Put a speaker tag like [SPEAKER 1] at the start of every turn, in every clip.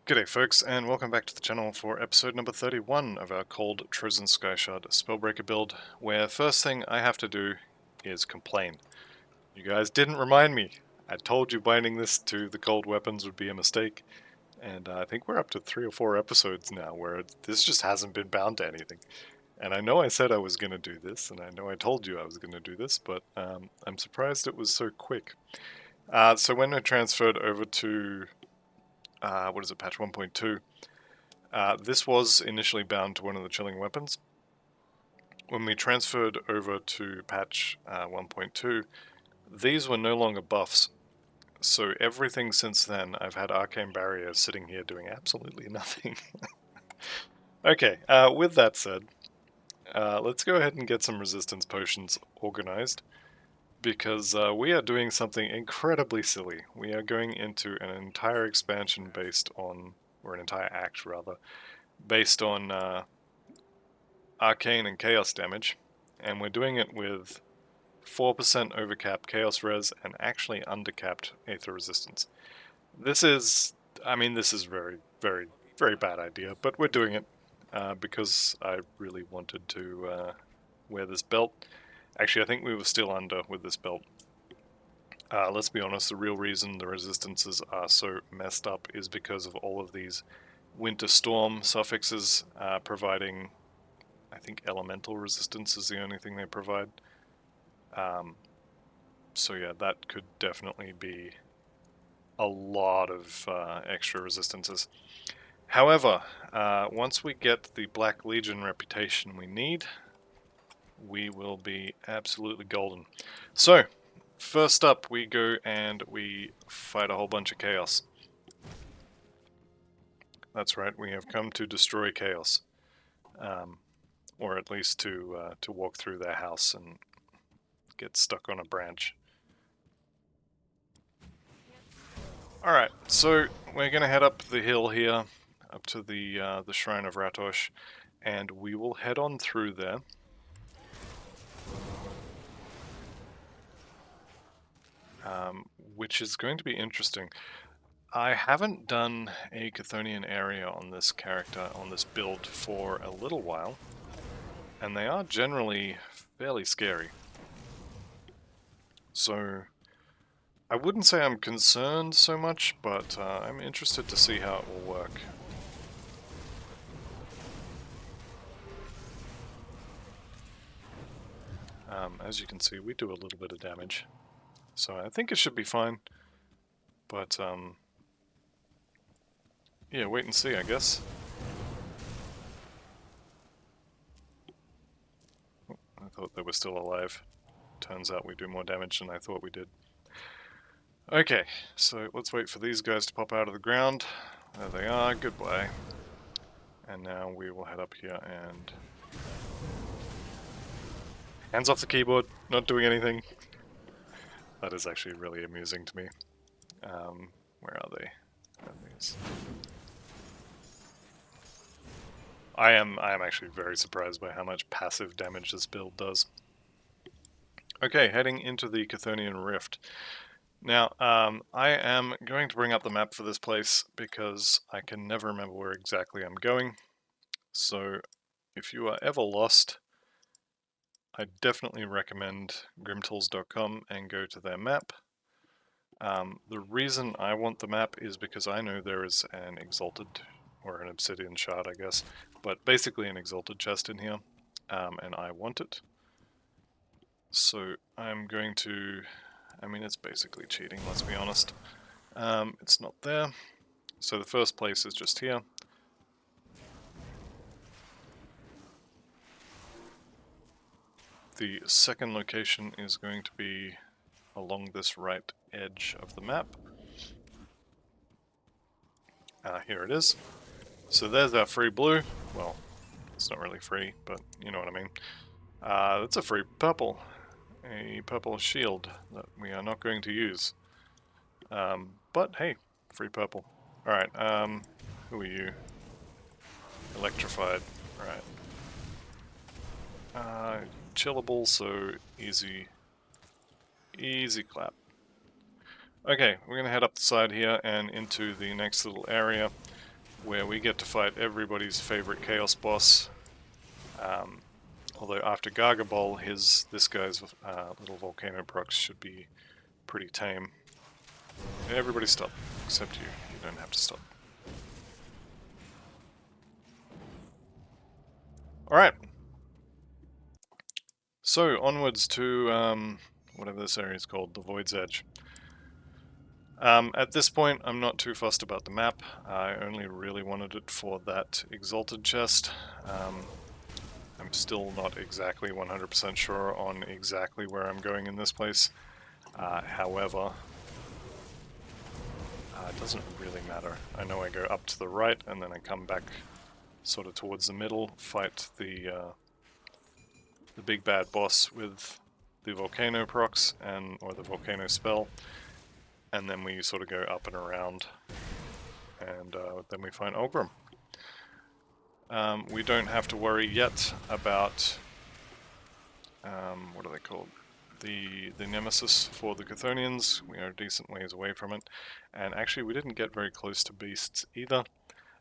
[SPEAKER 1] G'day folks, and welcome back to the channel for episode number 31 of our Cold Trozan Skyshard Spellbreaker build, where first thing I have to do is complain. You guys didn't remind me. I told you binding this to the cold weapons would be a mistake, and I think we're up to 3 or 4 episodes now where this just hasn't been bound to anything. And I know I said I was going to do this, and I know I told you I was going to do this, but I'm surprised it was so quick. So when I transferred over to patch 1.2, this was initially bound to one of the chilling weapons. When we transferred over to patch 1.2, these were no longer buffs. So everything since then, I've had Arcane Barrier sitting here doing absolutely nothing. Okay, with that said, let's go ahead and get some resistance potions organized, because we are doing something incredibly silly. We are going into an entire expansion based on, or an entire act rather, based on Arcane and Chaos damage, and we're doing it with 4% overcapped Chaos Res and actually undercapped Aether Resistance. This is very, very, very bad idea, but we're doing it because I really wanted to wear this belt. Actually, I think we were still under with this belt. Let's be honest, the real reason the resistances are so messed up is because of all of these Winter Storm suffixes providing, I think elemental resistance is the only thing they provide. So yeah, that could definitely be a lot of extra resistances. However, once we get the Black Legion reputation we need, we will be absolutely golden. So, first up we go and we fight a whole bunch of chaos. That's right, we have come to destroy chaos. Or at least to walk through their house and get stuck on a branch. Alright, so we're going to head up the hill here, up to the Shrine of Ratosh, and we will head on through there. Which is going to be interesting. I haven't done a Chthonian area on this character, on this build, for a little while, and they are generally fairly scary. So I wouldn't say I'm concerned so much, but I'm interested to see how it will work. As you can see, we do a little bit of damage, so I think it should be fine. But yeah, wait and see, I guess. Oh, I thought they were still alive. Turns out we do more damage than I thought we did. Okay, so let's wait for these guys to pop out of the ground. There they are, goodbye. And now we will head up here and... Hands off the keyboard, not doing anything. That is actually really amusing to me. Where are they? These. I am actually very surprised by how much passive damage this build does. Okay, heading into the Chthonian Rift. Now, I am going to bring up the map for this place because I can never remember where exactly I'm going. So, if you are ever lost, I definitely recommend grimtools.com and go to their map. The reason I want the map is because I know there is an exalted, or an obsidian shard I guess, but basically an exalted chest in here, and I want it. So I'm going to, I mean it's basically cheating, let's be honest. It's not there, so the first place is just here. The second location is going to be along this right edge of the map. Here it is. So there's our free blue. Well, it's not really free, but you know what I mean. That's a free purple. A purple shield that we are not going to use. But hey, free purple. Alright, who are you? Electrified. Alright. Chillable, so easy clap. Okay, we're gonna head up the side here and into the next little area. where we get to fight everybody's favorite Chaos boss. Although after Gargabol, this guy's little volcano procs should be pretty tame. Everybody stop, except you. You don't have to stop. Alright. So, onwards to whatever this area is called, the Void's Edge. At this point, I'm not too fussed about the map. I only really wanted it for that Exalted chest. I'm still not exactly 100% sure on exactly where I'm going in this place. However, it doesn't really matter. I know I go up to the right and then I come back sort of towards the middle, fight the big bad boss with the volcano procs or the volcano spell, and then we sort of go up and around, and then we find Ogrim. We don't have to worry yet about what are they called? The Nemesis for the Chthonians. We are a decent ways away from it, and actually we didn't get very close to beasts either.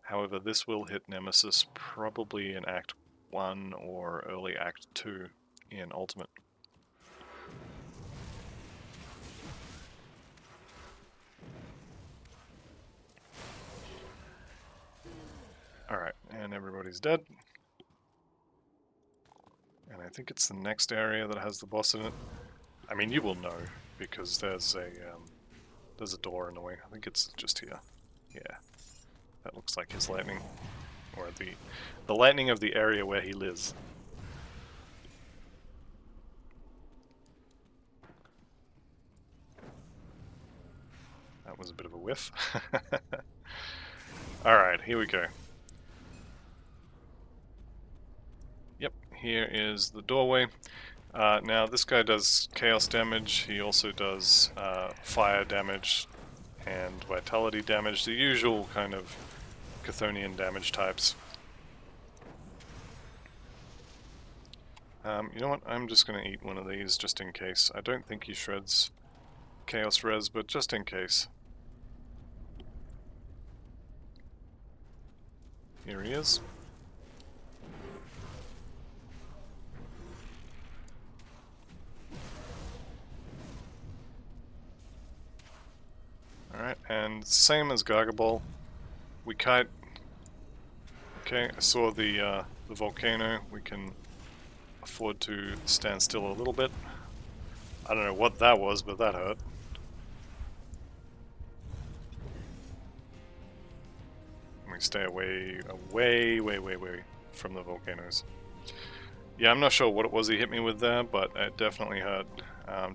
[SPEAKER 1] However, this will hit Nemesis probably in Act 1 or early Act 2 in Ultimate. Alright, and everybody's dead. And I think it's the next area that has the boss in it. I mean, you will know, because there's a door in the way. I think it's just here. Yeah. That looks like his lightning. Or the lightning of the area where he lives. That was a bit of a whiff. Alright, here we go. Yep, here is the doorway. Now this guy does chaos damage, he also does fire damage and vitality damage, the usual kind of Chthonian damage types. You know what, I'm just going to eat one of these just in case. I don't think he shreds chaos res, but just in case. Here he is. Alright, and same as Gargabol, we kite. Okay, I saw the volcano. We can afford to stand still a little bit. I don't know what that was, but that hurt. We stay away from the volcanoes. Yeah, I'm not sure what it was he hit me with there, but it definitely hurt.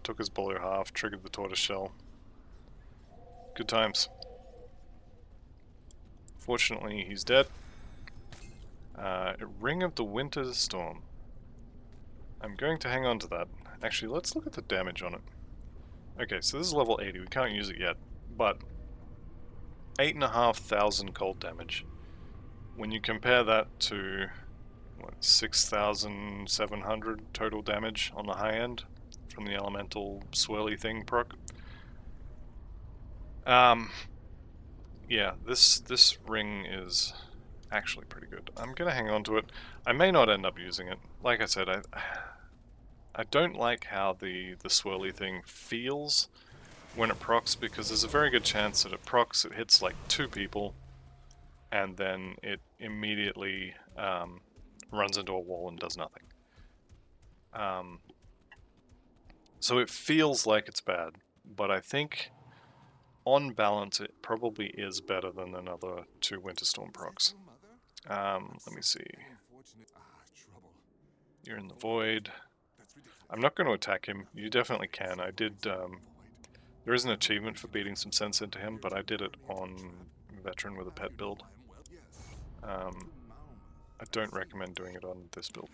[SPEAKER 1] Took his bowler half, triggered the tortoise shell. Good times. Fortunately, he's dead. Ring of the Winter Storm. I'm going to hang on to that. Actually, let's look at the damage on it. Okay, so this is level 80. We can't use it yet, but 8,500 cold damage. When you compare that to, what, 6,700 total damage on the high end from the elemental swirly thing proc. Yeah, this ring is actually pretty good. I'm gonna hang on to it. I may not end up using it. Like I said, I don't like how the swirly thing feels when it procs, because there's a very good chance that it procs, it hits like 2 people, and then it immediately runs into a wall and does nothing. So it feels like it's bad, but I think on balance it probably is better than another 2 Winterstorm procs. Let me see. You're in the void. I'm not going to attack him. You definitely can. I did. There is an achievement for beating some sense into him, but I did it on Veteran with a pet build. I don't recommend doing it on this build.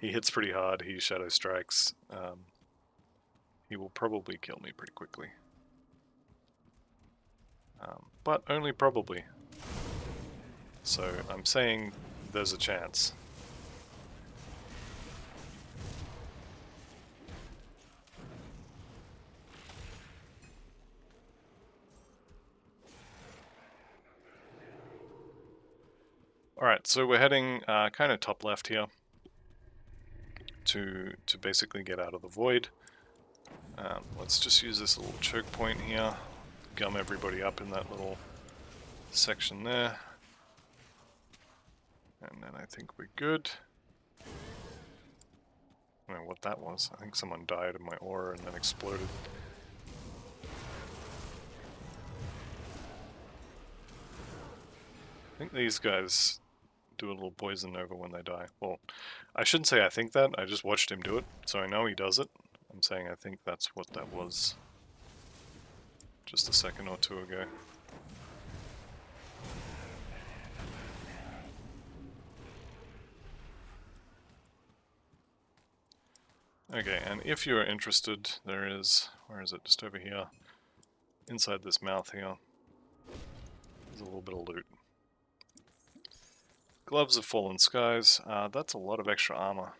[SPEAKER 1] He hits pretty hard. He shadow strikes. He will probably kill me pretty quickly. But only probably. So I'm saying there's a chance. Alright, so we're heading kind of top left here to basically get out of the void. Let's just use this little choke point here, gum everybody up in that little section there. And then I think we're good. I don't know what that was. I think someone died in my aura and then exploded. I think these guys do a little poison nova when they die. Well, I shouldn't say I think that, I just watched him do it, so I know he does it. I'm saying I think that's what that was just a second or two ago. Okay, and if you're interested, there is, where is it, just over here, inside this mouth here, there's a little bit of loot. Gloves of Fallen Skies, that's a lot of extra armor.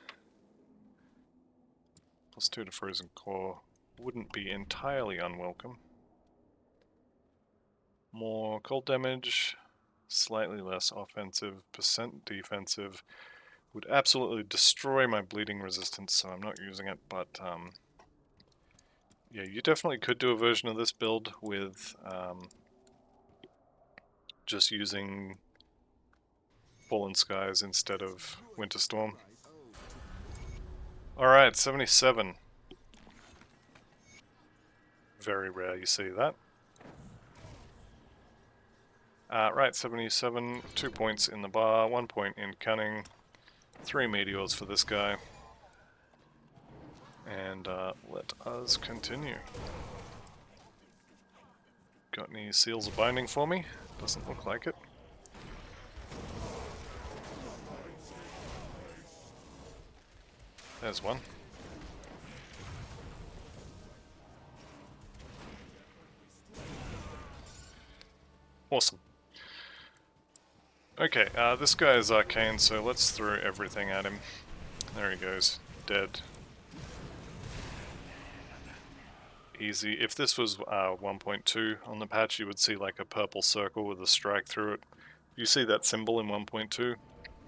[SPEAKER 1] +2 to Frozen Core wouldn't be entirely unwelcome. More cold damage, slightly less offensive, % defensive, would absolutely destroy my bleeding resistance, so I'm not using it, but yeah, you definitely could do a version of this build with just using Fallen Skies instead of Winter Storm. Alright, 77. Very rare you see that. Right, 77, 2 points in the bar, 1 point in cunning, 3 meteors for this guy. And let us continue. Got any seals of binding for me? Doesn't look like it. There's one. Awesome. Okay, this guy is arcane, so let's throw everything at him. There he goes, dead. Easy. If this was 1.2 on the patch, you would see like a purple circle with a strike through it. You see that symbol in 1.2?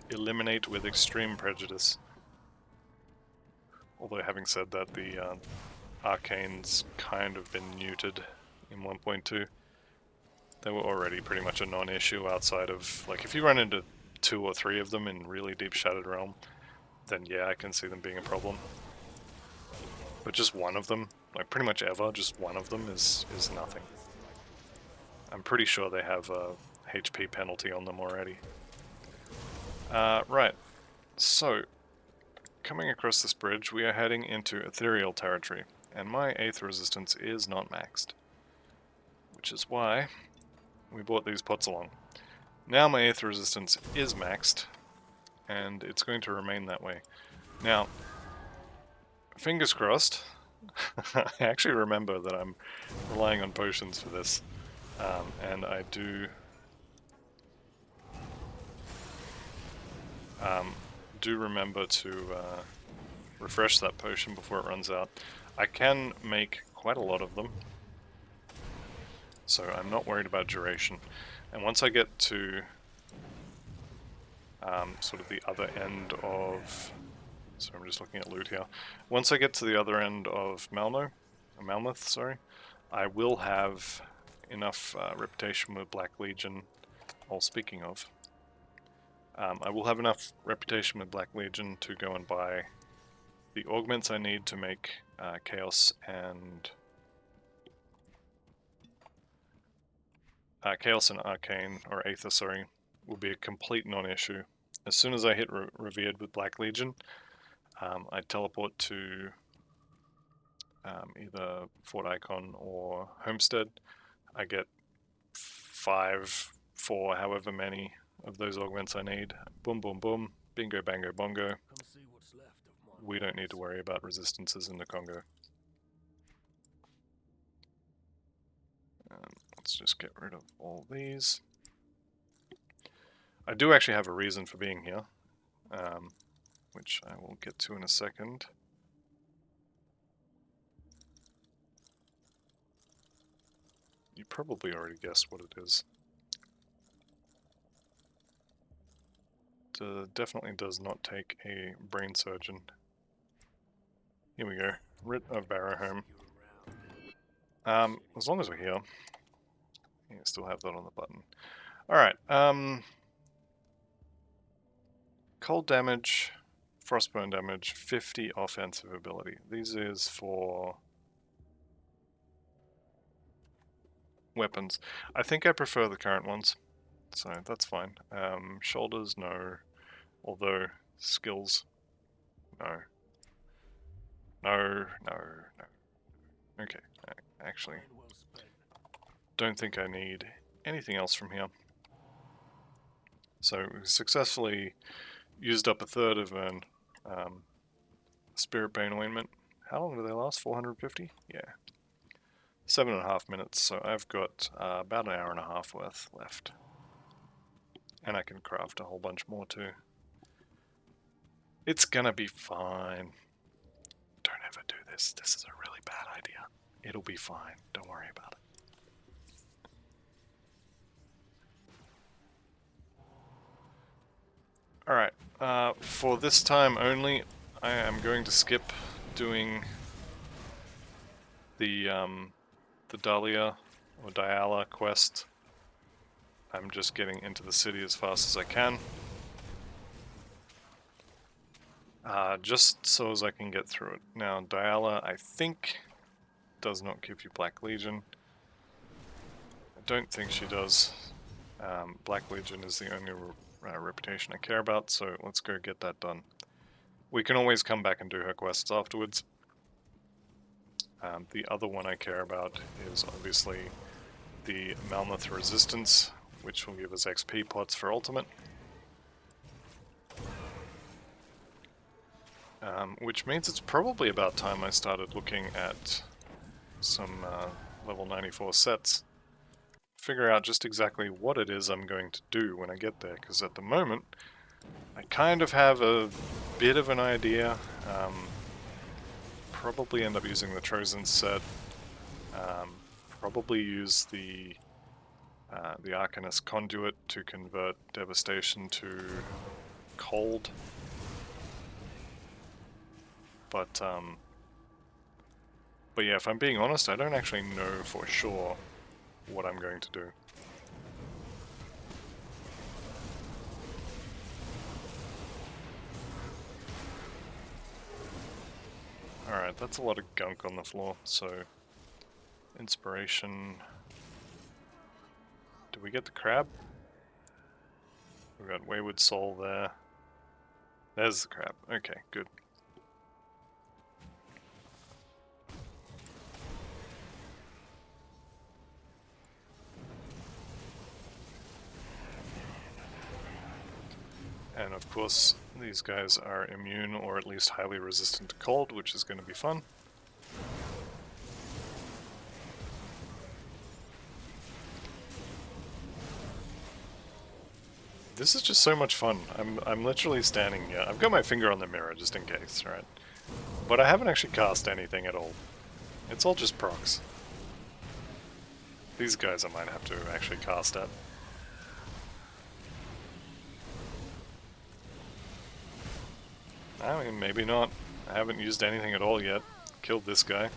[SPEAKER 1] Eliminate with extreme prejudice. Although having said that, the arcane's kind of been neutered in 1.2. They were already pretty much a non-issue outside of, like, if you run into 2 or 3 of them in really deep Shattered Realm, then yeah, I can see them being a problem. But just one of them, like pretty much ever, just one of them is nothing. I'm pretty sure they have a HP penalty on them already. Right, so coming across this bridge, we are heading into ethereal territory, and my Aether resistance is not maxed, which is why we brought these pots along. Now my Aether resistance is maxed, and it's going to remain that way. Now, fingers crossed, I actually remember that I'm relying on potions for this, and I do remember to refresh that potion before it runs out. I can make quite a lot of them, so I'm not worried about duration. And once I get to sort of the other end of... So I'm just looking at loot here. Once I get to the other end of Malmoth, sorry, I will have enough reputation with Black Legion. Well, speaking of, I will have enough reputation with Black Legion to go and buy the augments I need to make Chaos and Arcane, or Aether, sorry, will be a complete non-issue. As soon as I hit Revered with Black Legion, I teleport to either Fort Icon or Homestead. I get 5, 4, however many of those augments I need. Boom, boom, boom. Bingo, bango, bongo. We don't need to worry about resistances in the Congo. Let's just get rid of all these. I do actually have a reason for being here, which I will get to in a second. You probably already guessed what it is. definitely does not take a brain surgeon. Here we go. Writ of Barrowhome. As long as we're here. Yeah, still have that on the button. Alright, cold damage, frostburn damage, 50 offensive ability. These is for weapons. I think I prefer the current ones, so that's fine. Shoulders, no. Although, skills, no. No. Okay, actually, don't think I need anything else from here. So we successfully used up a third of an Spirit Bane Ointment. How long do they last? 450? Yeah. 7.5 minutes, so I've got about an hour and a half worth left. And I can craft a whole bunch more too. It's gonna be fine. Don't ever do this. This is a really bad idea. It'll be fine. Don't worry about it. Alright, for this time only, I am going to skip doing the Dahlia or Diala quest. I'm just getting into the city as fast as I can. Just so as I can get through it. Now, Diala, I think, does not give you Black Legion. I don't think she does. Black Legion is the only reputation I care about, so let's go get that done. We can always come back and do her quests afterwards. The other one I care about is obviously the Malmoth Resistance, which will give us XP pots for Ultimate. Which means it's probably about time I started looking at some level 94 sets. Figure out just exactly what it is I'm going to do when I get there, because at the moment I kind of have a bit of an idea. Probably end up using the Trozan set. Probably use the Arcanist Conduit to convert Devastation to Cold. But yeah, if I'm being honest, I don't actually know for sure what I'm going to do. Alright, that's a lot of gunk on the floor, so... Inspiration... Did we get the crab? We got Wayward Soul there. There's the crab. Okay, good. And of course, these guys are immune or at least highly resistant to cold, which is going to be fun. This is just so much fun. I'm literally standing here. I've got my finger on the mirror just in case, right? But I haven't actually cast anything at all. It's all just procs. These guys I might have to actually cast at. I mean, maybe not. I haven't used anything at all yet. Killed this guy.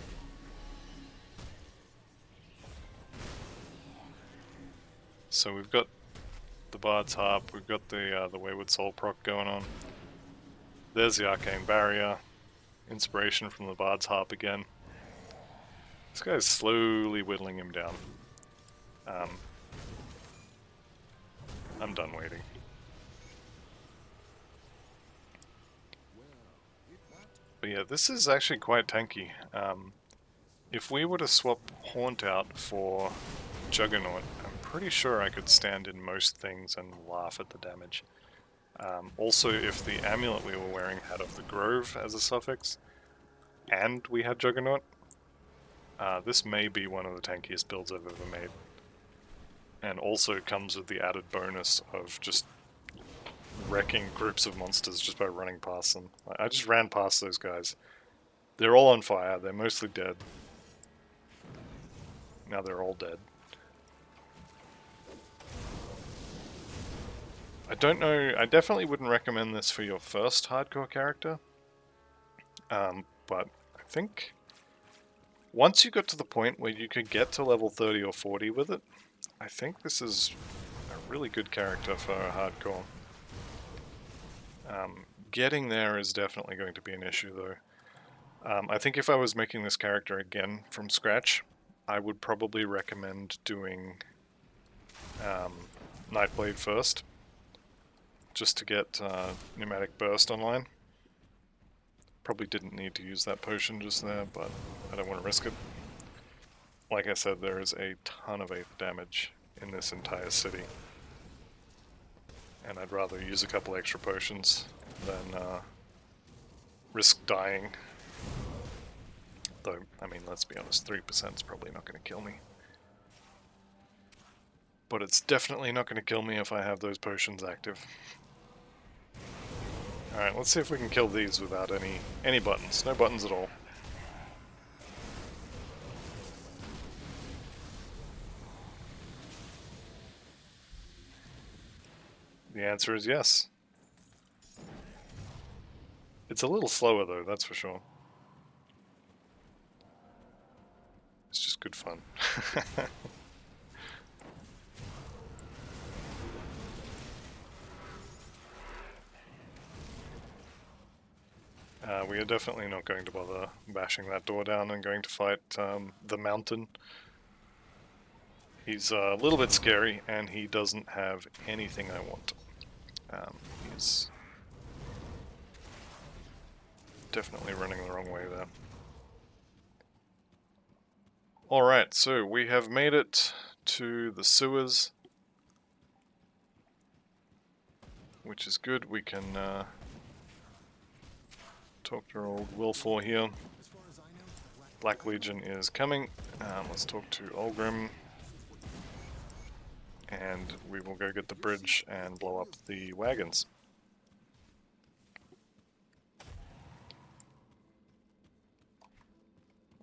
[SPEAKER 1] So we've got the Bard's Harp, we've got the Wayward Soul proc going on. There's the Arcane Barrier. Inspiration from the Bard's Harp again. This guy's slowly whittling him down. I'm done waiting. But yeah, this is actually quite tanky. If we were to swap Haunt out for Juggernaut, I'm pretty sure I could stand in most things and laugh at the damage. Also, if the amulet we were wearing had of the Grove as a suffix, and we had Juggernaut, this may be one of the tankiest builds I've ever made. And also comes with the added bonus of just wrecking groups of monsters just by running past them. I just ran past those guys. They're all on fire, they're mostly dead. Now they're all dead. I don't know, I definitely wouldn't recommend this for your first hardcore character. But I think once you got to the point where you could get to level 30 or 40 with it, I think this is a really good character for a hardcore. Getting there is definitely going to be an issue though. I think if I was making this character again from scratch, I would probably recommend doing Nightblade first, just to get Pneumatic Burst online. Probably didn't need to use that potion just there, but I don't want to risk it. Like I said, there is a ton of 8th damage in this entire city, and I'd rather use a couple extra potions than risk dying. Though, I mean, let's be honest, 3% is probably not going to kill me. But it's definitely not going to kill me if I have those potions active. Alright, let's see if we can kill these without any buttons. No buttons at all. The answer is yes. It's a little slower though, that's for sure. It's just good fun. We are definitely not going to bother bashing that door down and going to fight the mountain. He's a little bit scary and he doesn't have anything I want. He's definitely running the wrong way there. Alright, so we have made it to the sewers, which is good. We can talk to our old Wilfor here. Black Legion is coming. Let's talk to Olgrim. And we will go get the bridge and blow up the wagons.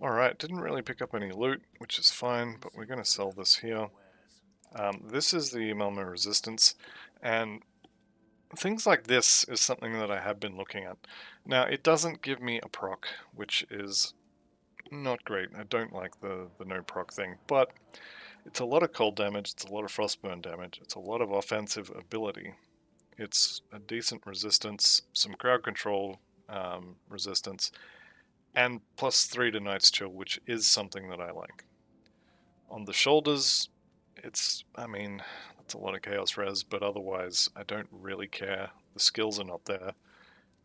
[SPEAKER 1] Alright, didn't really pick up any loot, which is fine, but we're going to sell this here. This is the Melma Resistance, and things like this is something that I have been looking at. Now, it doesn't give me a proc, which is not great. I don't like the no proc thing, but it's a lot of cold damage, it's a lot of frostburn damage, it's a lot of offensive ability. It's a decent resistance, some crowd control resistance, and +3 to Night's Chill, which is something that I like. On the shoulders, it's, I mean, it's a lot of Chaos Res, but otherwise I don't really care. The skills are not there.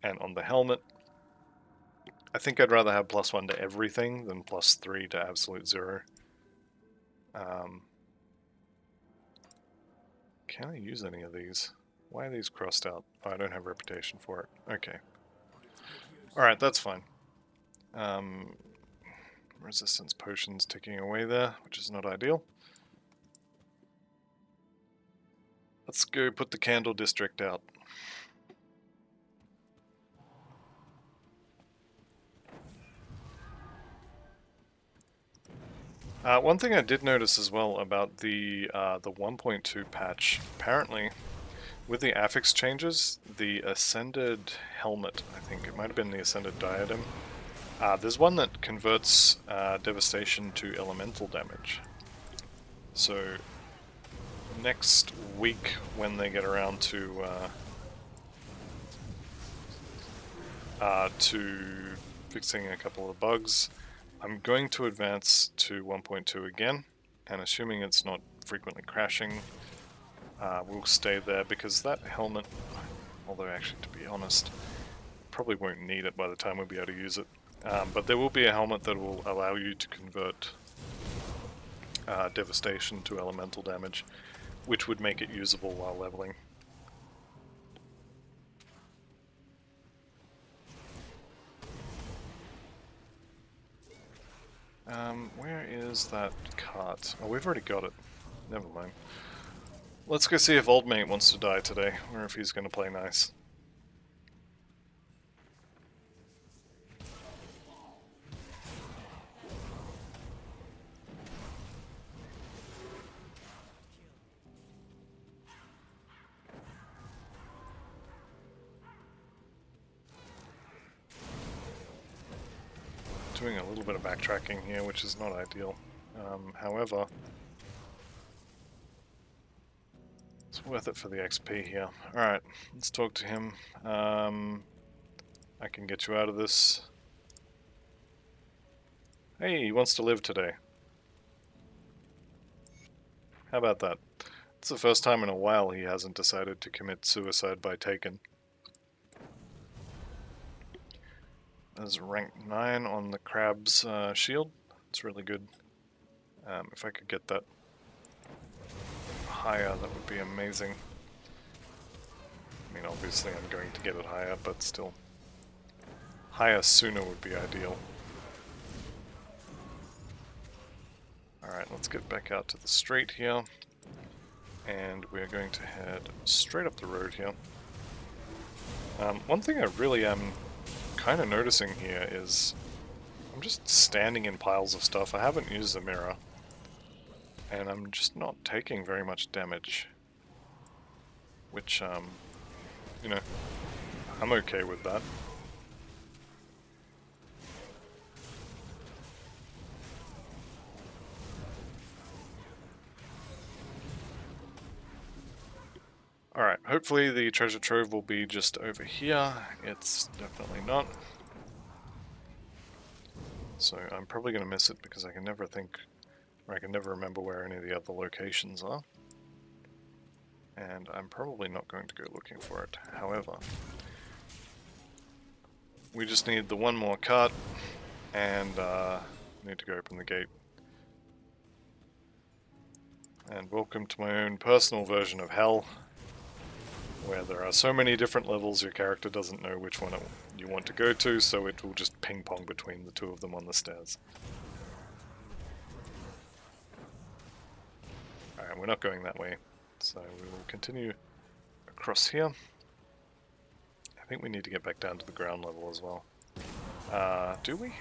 [SPEAKER 1] And on the helmet, I think I'd rather have +1 to everything than +3 to absolute 0. Can I use any of these? Why are these crossed out? Oh, I don't have reputation for it. Okay. Alright, that's fine. Resistance potions ticking away there, which is not ideal. Let's go put the Candle District out. One thing I did notice as well about the 1.2 patch, apparently with the affix changes, the Ascended Helmet, I think it might have been the Ascended Diadem, there's one that converts Devastation to elemental damage. So next week when they get around to fixing a couple of bugs, I'm going to advance to 1.2 again, and assuming it's not frequently crashing, we'll stay there, because that helmet, although actually to be honest, probably won't need it by the time we'll be able to use it. But there will be a helmet that will allow you to convert Devastation to elemental damage, which would make it usable while leveling. Where is that cart? Oh, we've already got it. Never mind. Let's go see if Old Mate wants to die today, or if he's going to play nice. doing a little bit of backtracking here, which is not ideal. However, it's worth it for the XP here. Alright, let's talk to him. I can get you out of this. Hey, he wants to live today. How about that? It's the first time in a while he hasn't decided to commit suicide by taken. There's rank 9 on the crab's shield. It's really good. If I could get that higher, that would be amazing. I mean, obviously I'm going to get it higher, but still. Higher sooner would be ideal. Alright, let's get back out to the street here. And we're going to head straight up the road here. One thing I really am kind of noticing here is I'm just standing in piles of stuff. I haven't used the mirror. And I'm just not taking very much damage. Which, you know, I'm okay with that. Alright, hopefully the treasure trove will be just over here. It's definitely not. So I'm probably going to miss it because I can never think, or I can never remember where any of the other locations are. And I'm probably not going to go looking for it. However, we just need the one more cart, and need to go open the gate. And welcome to my own personal version of hell, where there are so many different levels your character doesn't know which one you want to go to, so it will just ping pong between the two of them on the stairs. Alright, we're not going that way, so we will continue across here. I think we need to get back down to the ground level as well. Do we? I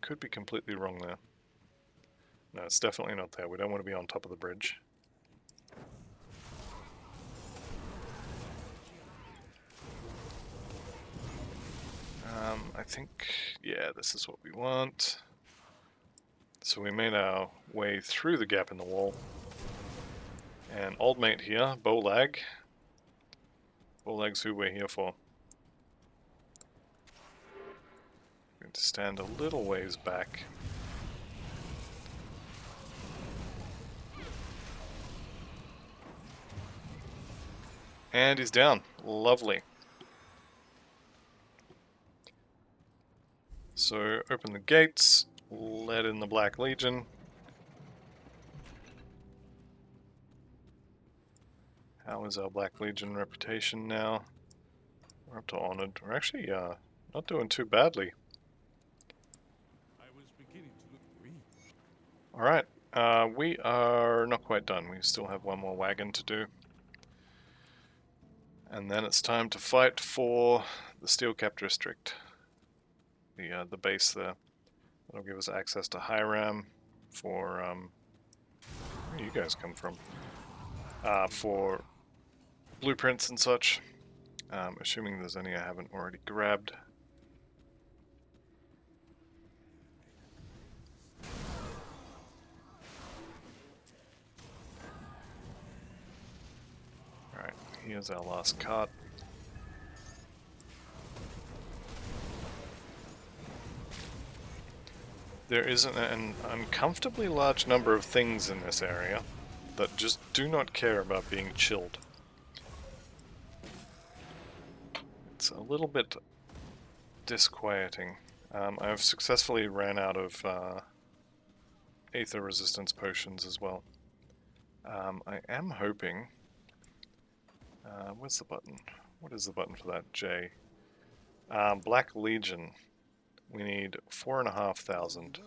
[SPEAKER 1] could be completely wrong there. No, it's definitely not there. We don't want to be on top of the bridge. I think, yeah, this is what we want. So we made our way through the gap in the wall. And old mate here, Bolag. Bolag's who we're here for. Going to stand a little ways back. And he's down. Lovely. So open the gates, let in the Black Legion. How is our Black Legion reputation now? We're up to Honored. We're actually not doing too badly. Alright, we are not quite done. We still have one more wagon to do. And then it's time to fight for the Steel Cap District. The base there. That'll give us access to Hiram for, where do you guys come from? For blueprints and such. Assuming there's any I haven't already grabbed. Alright, here's our last cart. There is an uncomfortably large number of things in this area that just do not care about being chilled. It's a little bit disquieting. I've successfully ran out of Aether resistance potions as well. I am hoping... where's the button? What is the button for that? J. Black Legion. We need 4,500.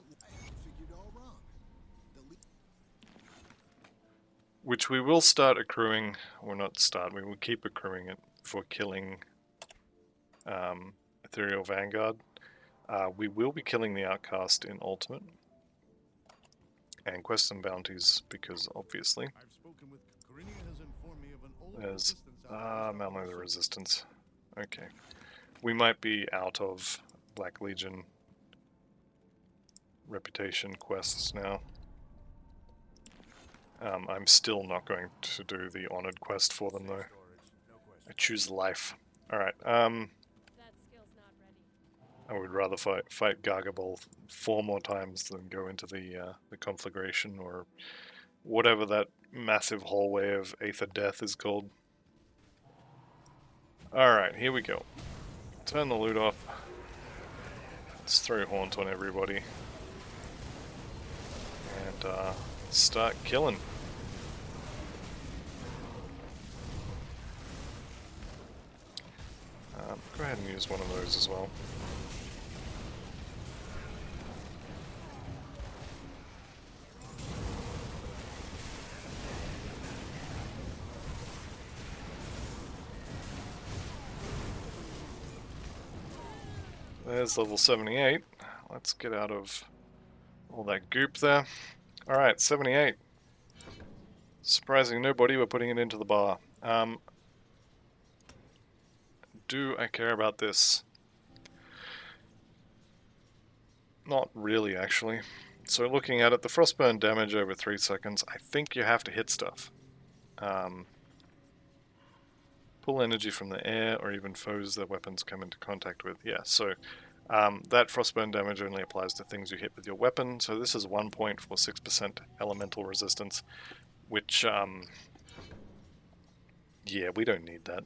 [SPEAKER 1] Which we will start accruing, or not start, we will keep accruing it for killing Ethereal Vanguard. We will be killing the Outcast in Ultimate. And quests and bounties, because obviously. There's Malmo the Resistance. Okay. We might be out of Black Legion reputation quests now. I'm still not going to do the honored quest for them though. I choose life. Alright, I would rather fight Gargabol 4 more times than go into the conflagration or whatever that massive hallway of Aether Death is called. Alright, here we go. Turn the loot off. Let's throw Haunt on everybody. And start killing. Go ahead and use one of those as well. There's level 78. Let's get out of all that goop there. Alright, 78. Surprising nobody, we're putting it into the bar. Do I care about this? Not really, actually. So looking at it, the frostburn damage over 3 seconds, I think you have to hit stuff. Pull energy from the air or even foes that weapons come into contact with. Yeah, so that frostburn damage only applies to things you hit with your weapon. So this is 1 point for 6% elemental resistance, which, yeah, we don't need that.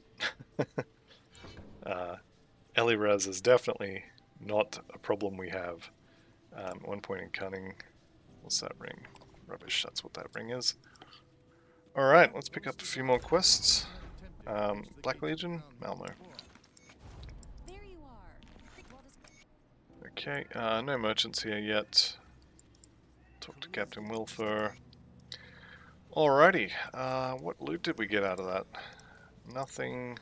[SPEAKER 1] Eliraz is definitely not a problem we have. 1 point in cunning. What's that ring? Rubbish, that's what that ring is. Alright, let's pick up a few more quests. Black Legion? Malmo. Okay, no merchants here yet. Talk to Captain Wilfer. Alrighty, what loot did we get out of that? Nothing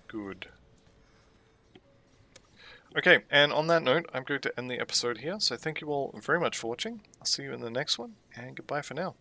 [SPEAKER 1] good. Okay, and on that note, I'm going to end the episode here, so thank you all very much for watching. I'll see you in the next one, and goodbye for now.